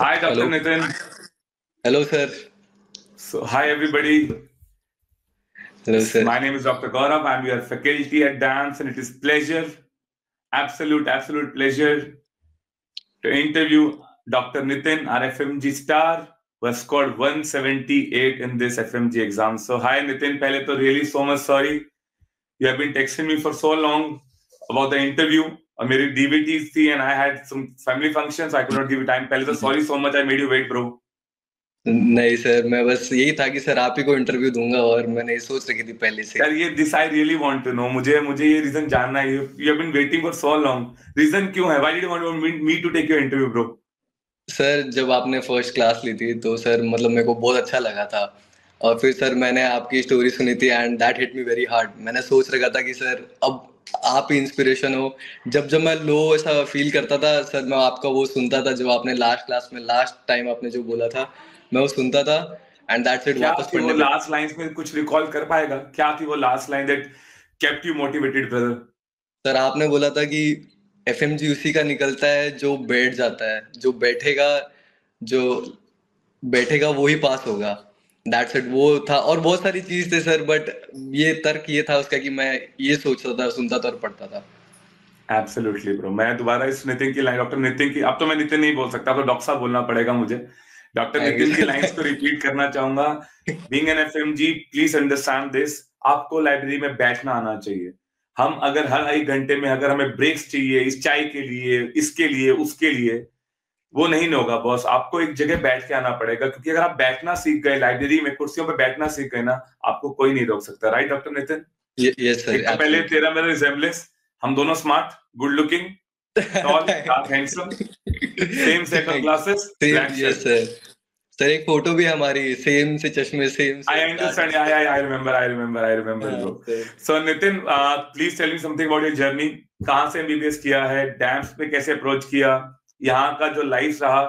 Hi, Dr. Hello. Nitin. Hello, sir. So, hi everybody. Hello, sir. My name is Dr. Gaurav. I'm your faculty at DAMS, and it is pleasure, absolute pleasure to interview Dr. Nitin, our FMG star, who has scored 178 in this FMG exam. So, hi Nitin. पहले तो really so much sorry. You have been texting me for so long about the interview. और मेरी DVTs थी and I had some family functions. I could not give you time. पहले तो sorry so much. I made you wait, bro. नहीं sir, मैं बस यही था कि सर आप ही को इंटरव्यू दूंगा और मैंने सोच रखी थी पहले से। यार ये this I really want to know, मुझे ये रीजन जानना है। You have been waiting for so long, reason क्यों है? Why did you want me to take your interview bro? Sir जब आपने फर्स्ट क्लास ली थी तो सर मतलब मेरे को बहुत अच्छा लगा था और फिर सर मैंने आपकी स्टोरी सुनी थी and that hit me very hard. मैंने सोच रखा था कि सर अब आप ही इंस्पिरेशन हो। जब जब मैं लो ऐसा फील करता था सर, मैं आपका वो सुनता था जो आपने लास्ट क्लास में लास्ट टाइम आपने जो बोला था, मैं वो सुनता था एंड दैट्स इट, क्या वापस थी वो पढ़ने लगा। लास्ट लाइंस में? कुछ रिकॉल कर पाएगा? क्या थी वो last line that kept you motivated brother? Sir आपने बोला था कि एफएमजी उसी का निकलता है जो बैठ जाता है, जो बैठेगा वो ही पास होगा। दैट्स इट, वो था और बहुत सारी चीज थे सर, बट ये तर्क ये था उसका कि मैं ये सोचता था, सुनता था और पढ़ता था। Absolutely bro. मैं दोबारा इस नितिन की लाइन, डॉक्टर नितिन की, अब तो मैं नितिन नहीं बोल सकता, तो डॉक्टर साहब बोलना पड़ेगा मुझे। डॉक्टर थैंक यू नितिन की लाइंस को सर। रिपीट करना चाहूंगा। Being an FMG, please understand this. आपको लाइब्रेरी में बैठना आना चाहिए। हम अगर हर 1 घंटे में अगर हमें ब्रेक्स चाहिए, इस चाय के लिए, इसके लिए, उसके लिए, वो नहीं होगा बॉस। आपको एक जगह बैठ के आना पड़ेगा, क्योंकि अगर आप बैठना सीख गए लाइब्रेरी में, कुर्सियों पे बैठना सीख गए ना, आपको कोई नहीं रोक सकता। Right doctor Nitin? Yes sir, एक तो पहले एब्सोल्युटली। तेरा मेरा रिजेम्बलेंस, हम दोनों smart, good looking, tall, dark, handsome, same set of glasses, same, black yes shirt. Sir. Sir एक फोटो भी हमारी सेम से चश्मे, सेम I से understand. I remember, हाँ bro. Sir. So Nitin, please tell me something about your journey. कहाँ से MBBS किया है? डैम्स पे कैसे अप्रोच किया? यहाँ का जो लाइफ रहा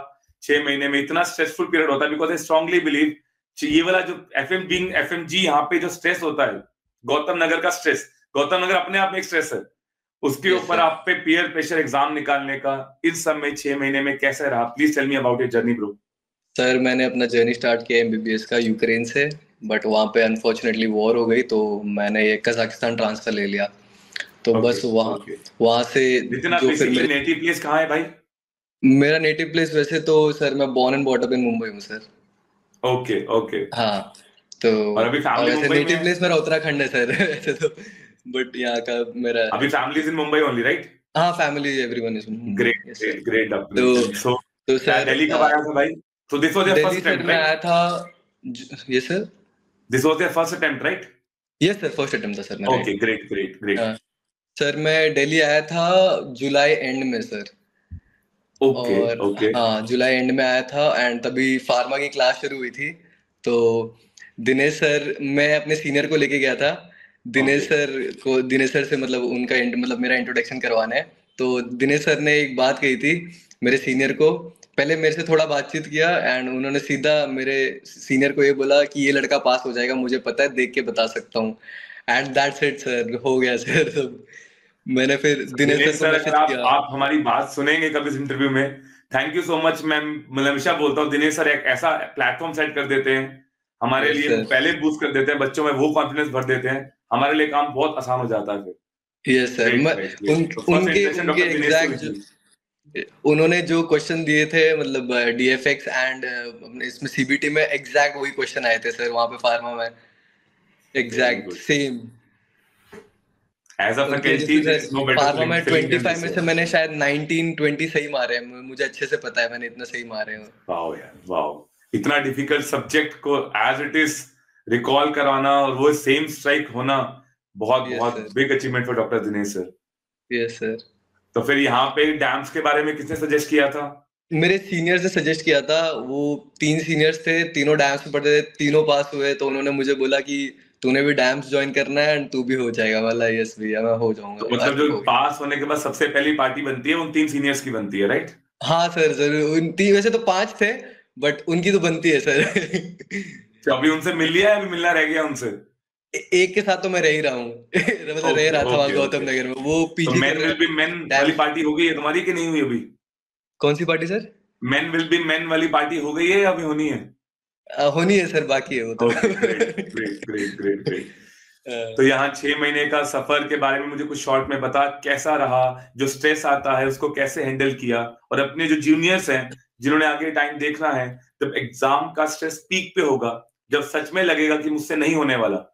6 महीने में, इतना स्ट्रेसफुल पीरियड होता है, बिकॉज आई स्ट्रांगली बिलीव ये वाला जो एफएमजी यहाँ पे जो स्ट्रेस होता है, गौतम नगर का स्ट्रेस, गौतम नगर अपने आप में एक स्ट्रेस है, उसके यस ऊपर सर। आप पे पीयर प्रेशर एग्जाम निकालने का, इस सब में 6 महीने में कैसे रहा? Please tell me about your journey bro. Sir मैंने अपना जर्नी स्टार्ट किया एमबीबीएस का यूक्रेन से, बट वहाँ पे अनफॉर्चुनेटली वॉर हो गई तो मैंने ये कजाकिस्तान ट्रांसफर ले लिया। तो ओके बस वहाँ ओके। वहाँ से नितिन, आप जो फिर बेसिकली मेरे नेटिव प्लेस कहाँ है भाई? मेरा नेटिव प्लेस वैसे तो सर मैं born and bought up in Mumbai हूँ सर। Okay okay. हाँ तो और अभी और फैमिली वैसे मुंबई में नेटिव है? प्लेस मेरा उत्तराखंड है सर। वैसे तो बट यहाँ का मेरा अभी family in Mumbai only, right? हाँ, family everyone is Mumbai, great yes sir. Great great doctor तो नितिन। सो तो क्या सर दिल्ली कब आया था भाई? So this was your Delhi first sir attempt, मैं राइट? आया था। Yes sir. This was your first attempt, right? Yes sir, first attempt था सर मेरा ये। Okay, great great great. हाँ सर, मैं दिल्ली आया था जुलाई एंड में सर। ओके और ओके हाँ, जुलाई एंड में आया था एंड तभी फार्मा की क्लास शुरू हुई थी। तो दिनेश सर, मैं अपने सीनियर को लेके गया था। ओके। दिनेश सर से मतलब मतलब मेरा इंट्रोडक्शन करवाना है। तो दिनेश सर ने एक बात कही थी मेरे सीनियर को। पहले मेरे से थोड़ा बातचीत किया एंड उन्होंने सीधा मेरे सीनियर को ये बोला कि ये लड़का पास हो जाएगा, मुझे पता है, देख के बता सकता हूँ। एंड दैट्स इट सर, हो गया सर। तो मैंने फिर दिनेश सर दिनेश को सर, अगर मैसेज आप किया। आप हमारी बात सुनेंगे कभी इस इंटरव्यू में, थैंक यू सो मच। मैं हमेशा बोलता हूँ, दिनेश सर एक ऐसा प्लेटफॉर्म सेट कर देते हैं हमारे यस लिए, सर। पहले बूस्ट कर देते हैं, बच्चों में वो कॉन्फिडेंस भर देते हैं, हमारे लिए काम बहुत आसान हो जाता है फिर। Yes sir. ग्रेट मैं गाइस, ग्रेट। उन तो फर्स्ट उनके इंप्रेशन उनके डॉक्टर दिनेश से हुई एग्जैक्ट थी। उन्होंने जो क्वेश्चन दिए थे मतलब डीएफएक्स एंड इसमें सीबीटी में एग्जैक्ट वही क्वेश्चन आए थे सर वहां पे फार्मा में, very exact good. Same. As a उनकी वजह फैकल्टी से there sir is no better pharma में फीलिंग देन 25 दिस। में से मैंने शायद 19-20 सही मारे हैं। मुझे अच्छे से पता है मैंने इतना सही मारे हैं। वाओ यार, वाओ। इतना डिफिकल्ट सब्जेक्ट को एज इट इज रिकॉल कराना और वो सेम स्ट्राइक होना, बहुत यस बहुत sir. Big achievement for doctor Dinesh sir. Yes sir. तो फिर यहाँ पे डैम्स के बारे में किसने सजेस्ट किया था? मेरे सीनियर से सजेस्ट किया था। वो 3 सीनियर्स थे, तीनों डैम्स में पढ़ते थे, तीनों पास हुए। तो उन्होंने मुझे बोला कि तूने भी डैम्स ज्वाइन करना है एंड तू भी हो जाएगा। मतलब यस भैया, मैं हो तो जाऊंगा मतलब और जो हो गया। पास होने के बाद सबसे पहली पार्टी बनती है उन 3 सीनियर्स की बनती है, राइट? हाँ सर जरूर। वैसे तो 5 थे बट उनकी तो बनती है सर। तो अभी उनसे मिल लिया है, अभी मिलना रह गया उनसे? एक के साथ तो मैं रह ही रहा हूँ। मतलब रह ओके रहा था वहां ओके गौतम ओके। नगर में, वो तो पीजी कर मेन रहा विल है बी मेन वाली डैम्स। पार्टी हो गई है तुम्हारी कि नहीं हुई अभी? कौन सी party sir? Men will be men वाली पार्टी हो गई है या अभी होनी है? होनी है सर, बाकी है वो तो। Okay, great great great great great. तो यहाँ 6 महीने का सफर के बारे में मुझे कुछ शॉर्ट में बता, कैसा रहा, जो स्ट्रेस आता है उसको कैसे हैंडल किया, और अपने जो जूनियर्स हैं जिन्होंने आगे टाइम देखना है, जब एग्जाम का स्ट्रेस पीक पे होगा, जब सच में लगेगा कि मुझसे नहीं होने वाला,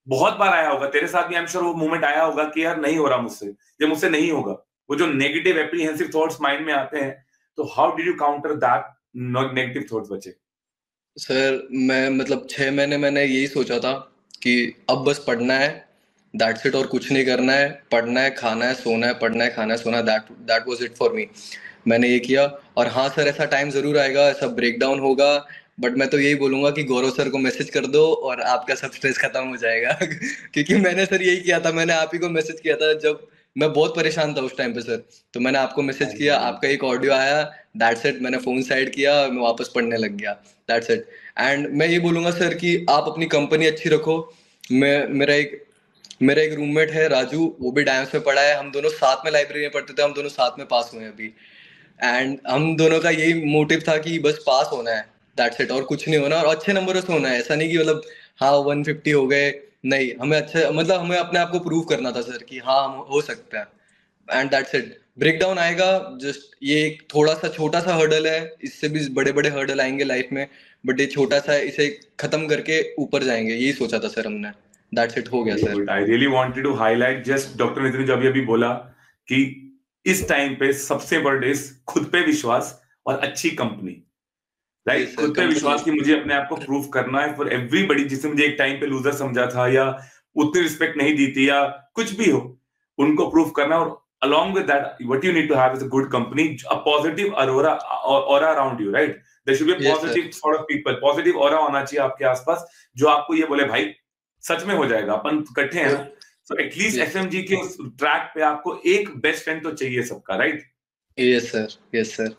बहुत बार आया होगा तेरे साथ भी, आई एम श्योर वो मोमेंट आया होगा कि यार नहीं हो रहा मुझसे, ये मुझसे नहीं होगा, वो जो नेगेटिव एप्रीहेंसिव थॉट्स माइंड में आते हैं, तो how did you counter that negative thoughts बचे? सर मैं मतलब 6 महीने मैंने यही सोचा था कि अब बस पढ़ना है, दैट्स इट, और कुछ नहीं करना है, पढ़ना है, खाना है, सोना है, पढ़ना है, खाना है, सोना है, that was it for me. मैंने ये किया। और हाँ सर, ऐसा टाइम जरूर आएगा, ऐसा ब्रेकडाउन होगा, बट मैं तो यही बोलूंगा कि गौरव सर को मैसेज कर दो और आपका सब स्ट्रेस खत्म हो जाएगा। क्योंकि मैंने सर यही किया था, मैंने आप ही को मैसेज किया था जब मैं बहुत परेशान था उस टाइम पे सर। तो मैंने आपको मैसेज किया, आपका एक ऑडियो आया, दैट्स इट, मैंने फोन साइड किया, मैं वापस पढ़ने लग गया, दैट्स इट। एंड मैं ये बोलूंगा सर कि आप अपनी कंपनी अच्छी रखो। मैं मेरा एक रूममेट है राजू, वो भी डांस में पढ़ा है, हम दोनों साथ में लाइब्रेरी में पढ़ते थे, हम दोनों साथ में पास हुए हैं अभी। एंड हम दोनों का यही मोटिव था कि बस पास होना है, दैट्स इट, और कुछ नहीं होना, और अच्छे नंबरों से होना है। ऐसा नहीं कि मतलब हाँ 150 हो गए, नहीं, हमें अच्छे मतलब हमें अपने आप को प्रूव करना था सर कि हाँ हम हो सकते हैं। And that's it. ब्रेकडाउन आएगा, जस्ट ये एक थोड़ा सा छोटा सा हर्डल है, इससे भी बड़े बड़े हर्डल आएंगे लाइफ में, बट ये छोटा सा है, इसे खत्म करके ऊपर जाएंगे, यही सोचा था सर हमने। दैट्स इट, हो गया sir. I really wanted to highlight just doctor Nitin जो अभी बोला कि इस टाइम पे सबसे बड़ा इस खुद पे विश्वास और अच्छी कंपनी, ये राइट? सर खुद पे कंपनी। विश्वास कि मुझे अपने आप को प्रूव करना है फॉर एवरीबडी, जिसने मुझे एक टाइम पे लूजर समझा था या उतनी रिस्पेक्ट नहीं दी थी या कुछ भी हो, उनको प्रूव करना। और along with that what you need to have is a good company, a positive aura around you, right? There should be a yes sir. positive sort of people, positive aura होना चाहिए आपके आसपास, जो आपको ये बोले भाई सच में हो जाएगा, अपन इकट्ठे हैं ना। सो एटलीस्ट यस एफएमजी के उस ट्रैक पे आपको एक बेस्ट फ्रेंड तो चाहिए सबका, right? Yes sir. Yes sir.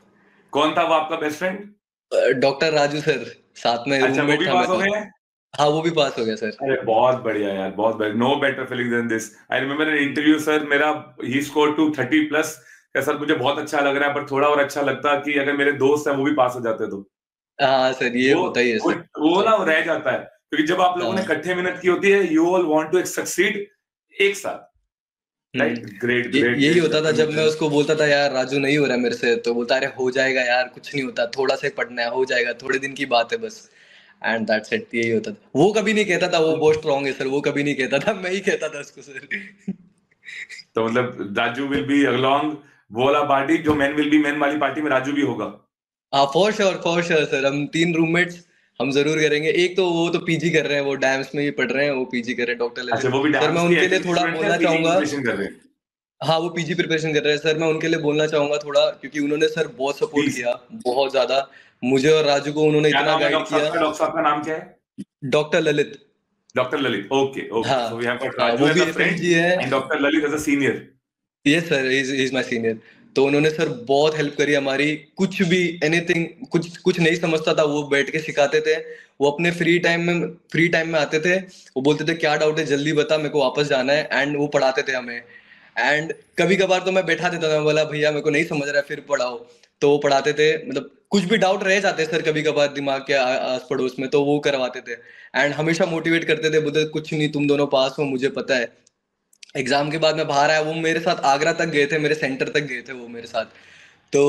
कौन था वो आपका best friend? Doctor Raju sir, साथ में अच्छा, वो रूममेट भी था पास हो मेरा। गए हैं? हाँ वो भी पास हो गया सर। अरे बहुत बढ़िया यार, बहुत बढ़िया। No better feeling than this. I remember an interview sir, मेरा ही स्कोर टू 30 प्लस। सर मुझे बहुत अच्छा लग रहा है, पर थोड़ा और अच्छा लगता कि अगर मेरे दोस्त हैं वो भी पास हो जाते तो। हाँ सर, ये वो होता ही है वो सर। वो ना वो रह जाता है, क्योंकि जब आप लोगों ने हाँ। इकट्ठे मेहनत की होती है, you all want to succeed एक साथ, राइट? ग्रेट ग्रेट यही ग्रेट होता था डॉक्टर जब मैं नितिन। उसको बोलता था यार राजू नहीं हो रहा है मेरे से, तो बोलता अरे हो जाएगा यार, कुछ नहीं होता, थोड़ा सा ही पढ़ना है, हो जाएगा, थोड़े दिन की बात है बस। एंड दैट्स इट, यही होता था। वो कभी नहीं कहता था वो बहुत स्ट्रांग है सर, वो कभी नहीं कहता था, मैं ही कहता था उसको सर। तो मतलब राजू विल बी अलोंग वो वाला पार्टी, जो मैन विल बी मैन वाली पार्टी में राजू भी होगा। हाँ फॉर श्योर सर, हम 3 रूममेट्स हम जरूर करेंगे। एक तो वो तो पीजी कर रहे हैं, वो डैम्स में ही पढ़ रहे हैं, वो पीजी कर रहे हैं, डॉक्टर अच्छा, ललित वो भी सर। मैं डांस की उनके लिए एफएमजी थोड़ा स्टूडेंट है, बोलना पीजी की चाहूंगा। प्रिपरेशन कर रहे हैं? हाँ वो पीजी प्रिपरेशन कर रहे हैं सर, मैं उनके लिए बोलना चाहूंगा थोड़ा, क्योंकि उन्होंने सर बहुत सपोर्ट प्लीज। किया, बहुत ज्यादा। मुझे और राजू को उन्होंने क्या इतना नाम है गाइड डॉक्टर साहब किया। का? डॉक्टर साहब का नाम क्या है? Doctor Lalit. Doctor Lalit. Okay okay, हाँ सो वी हैव गॉट हाँ, राजू वो एज भी अ फ्रेंड एफएमजी है। And doctor Lalit as a senior. Yes sir, is my senior. तो उन्होंने सर बहुत हेल्प करी हमारी, कुछ भी एनीथिंग, कुछ कुछ नहीं समझता था वो बैठ के सिखाते थे। वो अपने फ्री टाइम में आते थे, वो बोलते थे क्या डाउट है जल्दी बता, मेरे को वापस जाना है, एंड वो पढ़ाते थे हमें। एंड कभी कभार तो मैं बैठा देता था, मैं बोला भैया मेरे को नहीं समझ रहा है, फिर पढ़ाओ। तो वो पढ़ाते थे, मतलब कुछ भी डाउट रह जाते सर कभी कभार दिमाग के आस पड़ोस में, तो वो करवाते थे। एंड हमेशा मोटिवेट करते थे, बोलते कुछ नहीं, तुम दोनों पास हो, मुझे पता है। एग्जाम के बाद में बाहर आया, वो मेरे साथ आगरा तक गए थे, मेरे सेंटर तक गए थे वो मेरे साथ। तो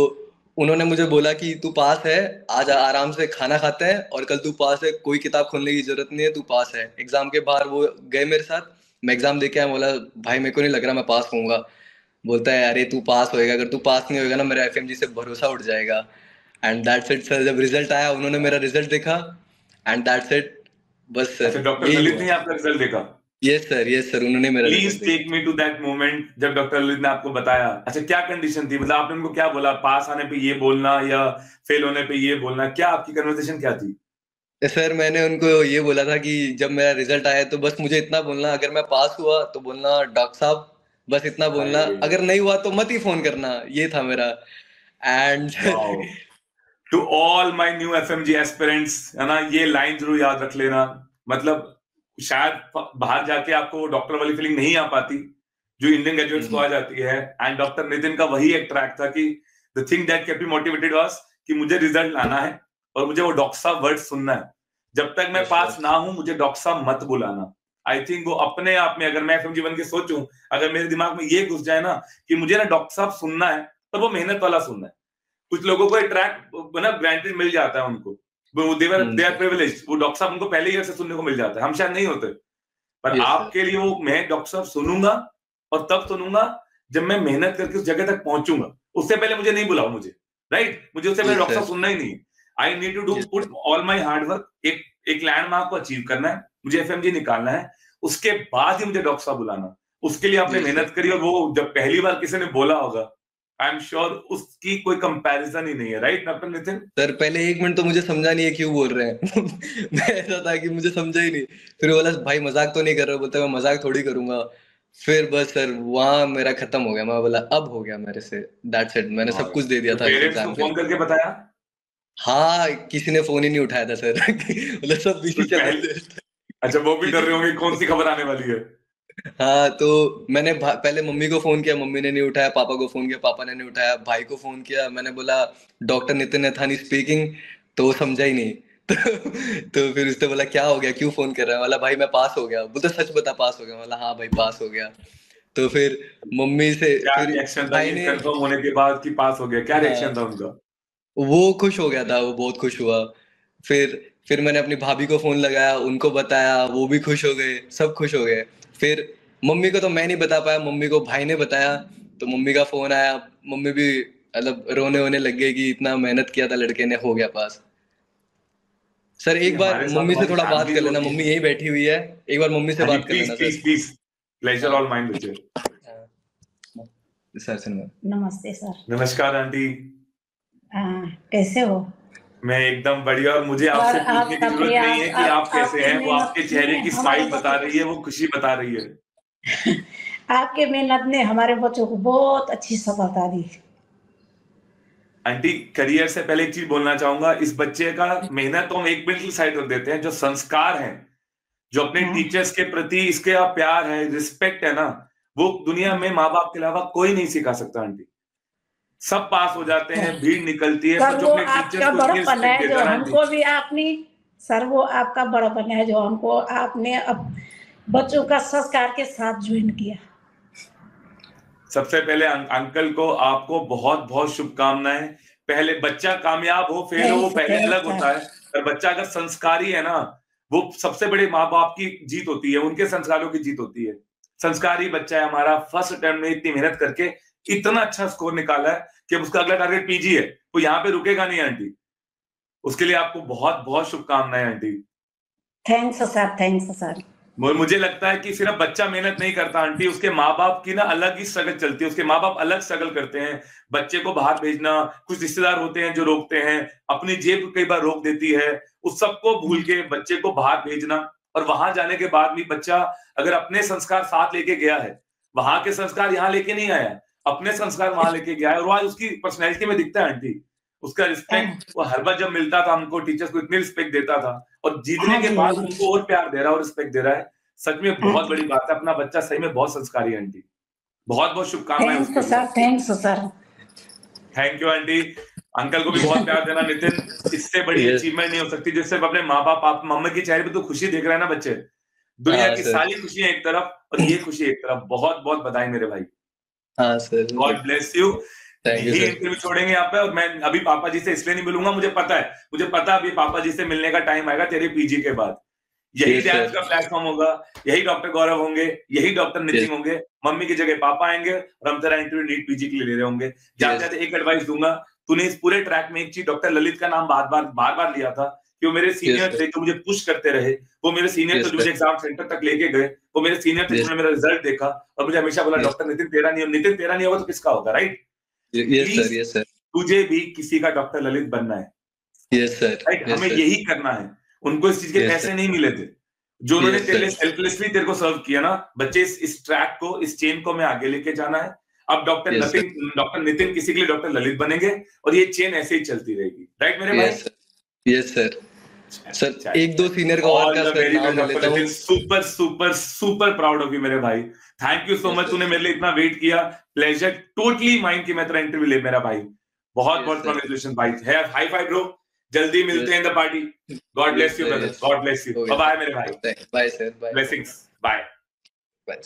उन्होंने मुझे बोला कि तू पास है, आज आराम से खाना खाते हैं, और कल तू पास है, कोई किताब खोलने की जरूरत नहीं है, तू पास है। एग्जाम के बाहर वो गए मेरे साथ, मैं एग्जाम दे के आया, बोला भाई मेरे को नहीं लग रहा मैं पास होऊंगा। बोलता है अरे तू पास होएगा, अगर तू पास नहीं होएगा ना मेरा एफएमजी से भरोसा उठ जाएगा। एंड दैट्स इट सर, जब रिजल्ट आया उन्होंने मेरा रिजल्ट देखा, एंड दैट्स इट, बस अच्छा, सर डॉक्टर यही ललित हुआ। ने आपका रिजल्ट देखा? यस सर, उन्होंने मेरा प्लीज रिजल्ट टेक देखा। मी टू दैट मोमेंट जब डॉक्टर ललित ने आपको बताया। अच्छा, क्या कंडीशन थी? मतलब आपने उनको क्या बोला? पास आने पे ये बोलना या फेल होने पे ये बोलना? क्या आपकी कन्वर्सेशन क्या थी? सर मैंने उनको ये बोला था कि जब मेरा रिजल्ट आया तो बस मुझे इतना बोलना, अगर मैं पास हुआ तो बोलना डॉक्टर साहब, बस इतना बोलना, अरे अगर नहीं हुआ तो मत ही फोन करना, ये था मेरा। And wow, to all my new FMG aspirants, है ना, ये लाइन जरूर याद रख लेना। मतलब शायद बाहर जाके आपको वो डॉक्टर वाली फीलिंग नहीं आ पाती जो इंडियन ग्रेजुएट्स को आ जाती है, एंड डॉक्टर नितिन का वही एक ट्रैक था कि the thing that kept me motivated was कि मुझे रिजल्ट लाना है और मुझे वो डॉक्टर साहब वर्ड सुनना है। जब तक मैं पास ना हूं मुझे डॉक्टर साहब मत बुलाना। आई थिंक वो अपने आप में, अगर मैं FMG बन के सोचूं, अगर मेरे दिमाग में ये घुस जाए ना कि मुझे ना डॉक्टर साहब सुनना है, तो वो मेहनत वाला सुनना है। कुछ लोगों को ट्रैक ग्रांटेड मिल जाता है, उनको दे आर प्रिविलेज्ड, वो डॉक्टर साहब उनको पहले ही से सुनने को मिल जाता है, हम शायद नहीं होते। पर आपके लिए वो मैं डॉक्टर साहब सुनूंगा, और तब सुनूंगा जब मैं मेहनत करके उस जगह तक पहुंचूंगा। उससे पहले मुझे नहीं बुलाओ, मुझे राइट, मुझे उससे पहले डॉक्टर साहब सुनना ही नहीं। I need to do put all my hard work. एक लैंडमार्क को अचीव करना है, मुझे FMG निकालना है, उसके बाद ही मुझे डॉक्टर साहब बुलाना। उसके लिए आपने मेहनत करी, और वो जब पहली बार किसी ने बोला होगा, आई एम श्योर उसकी कोई कंपैरिजन ही नहीं है, राइट डॉक्टर नितिन? सर पहले 1 मिनट तो मुझे समझा नहीं है क्यों बोल रहे हैं। मैं ऐसा था कि मुझे समझा ही नहीं, फिर बोला भाई मजाक तो नहीं कर रहा, बोलता मैं मजाक थोड़ी करूंगा। फिर बस सर वहां मेरा खत्म हो गया, मैं बोला अब हो गया मेरे से, दैट्स इट, मैंने सब कुछ दे दिया था इस पेरेंट्स को एग्जाम के फोन लिए। करके बताया? हाँ, किसी ने फोन ही नहीं उठाया था सर। मतलब सब बिजी चल रहे थे। अच्छा, वो भी डर रहे होंगे कौन सी खबर आने वाली है। हाँ, तो मैंने पहले मम्मी को फोन किया, मम्मी ने नहीं उठाया, पापा को फोन किया, पापा ने नहीं उठाया, भाई को फोन किया, मैंने बोला डॉक्टर नितिन नैथानी स्पीकिंग, तो वो समझा ही नहीं। तो फिर उसने बोला क्या हो गया, क्यों फोन कर रहा है, बोला भाई मैं पास हो गया, बोलते सच बता पास हो गया, बोला हाँ भाई पास हो गया। तो फिर मम्मी से क्या फिर रिएक्शन था भाई ये ने, कंफर्म होने के बाद कि पास हो गया? क्या रिएक्शन था उनका? वो खुश हो गया था, वो बहुत खुश हुआ। फिर मैंने अपनी भाभी को फोन लगाया, उनको बताया, वो भी खुश हो गए, सब खुश हो गए। फिर मम्मी को तो मैं नहीं बता पाया, मम्मी को भाई ने बताया, तो मम्मी का फोन आया, मम्मी भी मतलब रोने होने लग गई कि इतना मेहनत किया था लड़के ने, हो गया पास। सर एक बार हमारे साथ मम्मी से हमारी थोड़ा बात फैमिली कर लेना, होती मम्मी है। यही बैठी हुई है, एक बार मम्मी से हाँ जी, बात कर प्लीज लेना प्लीज सर। प्लीज, प्लेजर हाँ ऑल माइन मुझे। सर सर नमस्ते सर। नमस्कार आंटी। कैसे हो? मैं एकदम बढ़िया, और मुझे आपसे पूछने की जरूरत नहीं है कि आप कैसे हैं, वो आपके चेहरे की स्माइल बता रही है, वो खुशी बता रही है। आपके मेहनत ने हमारे बच्चों को बहुत अच्छी सफलता दी। आंटी, करियर से पहले एक चीज बोलना चाहूंगा, इस बच्चे का मेहनत तो हम एक मिनट की साइड रख देते हैं, जो संस्कार हैं, जो अपने टीचर्स के प्रति इसके प्यार है, रिस्पेक्ट है ना, वो दुनिया में माँ बाप के अलावा कोई नहीं सिखा सकता आंटी। सब पास हो जाते हैं, भीड़ निकलती है, पर सर जो वो अपने टीचर्स आपका को इतनी बड़प्पन रिस्पेक्ट है जो देता है ना हमको आंटी। भी आपने, सर वो आपका बड़प्पन है जो हमको आपने अब बच्चों का संस्कार के साथ ज्वाइन किया। सबसे पहले अंकल को आपको बहुत बहुत शुभकामनाएं। पहले बच्चा कामयाब हो फेल हो वो पहले अलग होता है, पर बच्चा अगर संस्कारी है ना, वो सबसे बड़े माँ बाप की जीत होती है, उनके संस्कारों की जीत होती है। संस्कारी बच्चा है हमारा, फर्स्ट अटेम्प्ट में इतनी मेहनत करके इतना अच्छा स्कोर निकाला है कि अब उसका अगला टारगेट PG है, वो यहाँ पे रुकेगा नहीं आंटी। उसके लिए आपको बहुत बहुत शुभकामनाएं aunty. Thanks sir, thanks sir. मुझे लगता है कि सिर्फ बच्चा मेहनत नहीं करता आंटी, उसके माँ बाप की ना अलग ही स्ट्रगल चलती है, उसके माँ बाप अलग स्ट्रगल करते हैं। बच्चे को बाहर भेजना, कुछ रिश्तेदार होते हैं जो रोकते हैं, अपनी जेब कई बार रोक देती है, उस सबको भूल के बच्चे को बाहर भेजना, और वहां जाने के बाद भी बच्चा अगर अपने संस्कार साथ लेके गया है, वहां के संस्कार यहाँ लेके नहीं आया, अपने संस्कार वहां लेके गया है, और आज उसकी पर्सनैलिटी में दिखता है आंटी। उसका रिस्पेक्ट, वो हर बार जब मिलता था हमको, टीचर्स को इतनी रिस्पेक्ट देता था, और जीतने के बाद उनको और प्यार दे रहा है और रिस्पेक्ट दे रहा है। सच में बहुत बड़ी बात है, अपना बच्चा सही में बहुत संस्कारी है आंटी। बहुत बहुत शुभकामनाएं उसके लिए। Thanks sir. Thank you aunty. Uncle को भी बहुत प्यार देना नितिन, इससे बड़ी अचीवमेंट नहीं हो सकती जो सिर्फ अपने माँ बाप, आप मम्मी के चेहरे पे तो खुशी देख रहे हैं ना बच्चे, दुनिया की सारी खुशियां एक तरफ और ये खुशी एक तरफ। बहुत बहुत बधाई मेरे भाई। हाँ सर, गॉड ब्लेस यू। यही इंटरव्यू छोड़ेंगे यहाँ पे, और मैं अभी पापा जी से इसलिए नहीं मिलूंगा, मुझे पता है अभी पापा जी से मिलने का टाइम आएगा तेरे PG के बाद। यही डैश का प्लेटफॉर्म होगा, यही डॉक्टर गौरव होंगे, यही डॉक्टर नितिन होंगे, मम्मी की जगह पापा आएंगे, और हम तेरा इंटरव्यू नीट PG के लिए ले रहे होंगे। जाते जाते एक एडवाइस दूंगा, तूने इस पूरे ट्रैक में एक चीज डॉक्टर ललित का नाम बार बार लिया था, कि वो मेरे सीनियर थे जो मुझे पुश करते रहे, वो मेरे सीनियर थे जो मुझे एग्जाम सेंटर तक लेके गए, वो मेरे सीनियर थे जिन्होंने मेरा रिजल्ट देखा, और मुझे हमेशा बोला डॉक्टर नितिन तेरा नहीं होगा तो किसका होगा, राइट? यस सर, तुझे भी किसी का डॉक्टर ललित बनना है, यस सर, राइट? हमें यही करना है। उनको इस चीज के पैसे नहीं मिले थे, जो उन्होंने तेरे लिए सेल्फलेसली तेरे को सर्व किया ना बच्चे, इस ट्रैक को, इस चेन को मैं आगे लेके जाना है। अब डॉक्टर नितिन किसी के लिए डॉक्टर ललित बनेंगे, और ये चेन ऐसे ही चलती रहेगी, राइट मेरे भाई? Yes sir. सर एक दो सीनियर का और का सर नाम ले लेता हूं। Super super super proud of you मेरे भाई। थैंक यू सो मच, तूने मेरे लिए इतना वेट किया। प्लेजर टोटली माइंड की मैं तेरा इंटरव्यू ले मेरा भाई। बहुत Yes, बहुत sir. कांग्रेचुलेशन भाई, है हाई फाइव ब्रो, जल्दी मिलते Yes. हैं in the party. God bless you sir, brother, yes. God bless you, Okay, bye sir. मेरे भाई, Bye sir, bye. Blessings, bye. Bye.